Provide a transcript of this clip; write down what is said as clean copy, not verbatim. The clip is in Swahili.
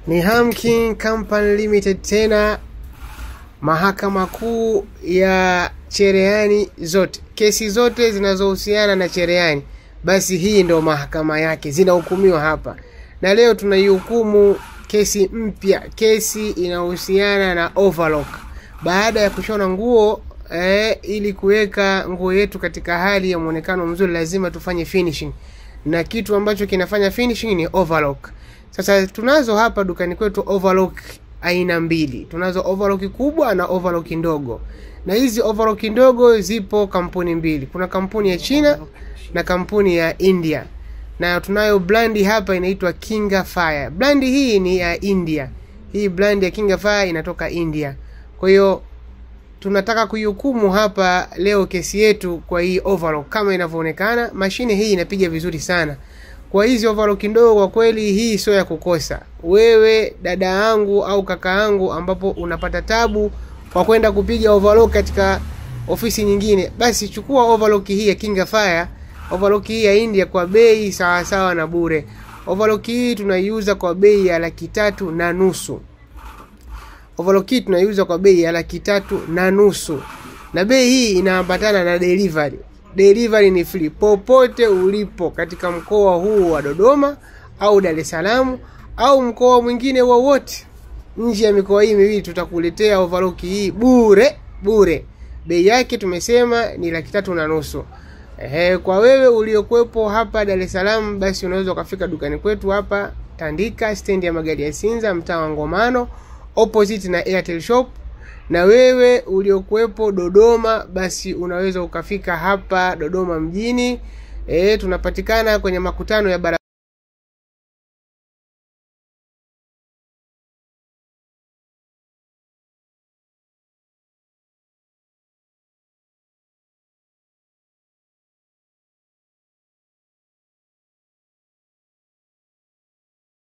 Ni Hamking Company Limited tena, mahakama kuu ya cherehani zote. Kesi zote zinazohusiana na cherehani, basi hii ndo mahakama yake, zinahukumiwa hapa. Na leo tunaihukumu kesi mpya, kesi inahusiana na overlock. Baada ya kushona nguo ili kuweka nguo yetu katika hali ya muonekano mzuri, lazima tufanye finishing. Na kitu ambacho kinafanya finishing ni overlock. Sasa tunazo hapa dukani kwetu overlock aina mbili. Tunazo overlock kubwa na overlock ndogo. Na hizi overlock ndogo zipo kampuni mbili. Kuna kampuni ya China na kampuni ya India. Na tunayo brand hapa inaitwa Kinga Fire. Brand hii ni ya India. Hii brand ya Kinga Fire inatoka India. Kwa hiyo tunataka kuihukumu hapa leo kesi yetu kwa hii overlock. Kama inavyoonekana, mashine hii inapiga vizuri sana. Kwa hizi overlock ndogo, kwa kweli hii sio ya kukosa. Wewe dada yangu au kaka yangu ambapo unapata tabu kwa kwenda kupiga overlock katika ofisi nyingine, basi chukua overlock hii ya Kinga Fire, overlock hii ya India kwa bei sawa sawa na bure. Overlock hii tunaiuza kwa bei ya 3,500. Overlock hii tunaiuza kwa bei ya 3,500. Na bei hii inaambatana na delivery. Delivery ni free popote ulipo katika mkoa huu wa Dodoma au Dar es Salaam au mkoa mwingine wowote nje ya mikoa hii miwili, tutakuletea overlock hii bure. Bei yake tumesema ni 3,500. Kwa wewe uliokuepo hapa Dar es Salaam, basi unaweza ukafika dukani kwetu hapa Tandika, stendi ya magari ya Sinza, mtaa wa Ngomano, opposite na Airtel Shop. Na wewe uliokuepo Dodoma, basi unaweza ukafika hapa Dodoma mjini. Tunapatikana kwenye makutano ya barabara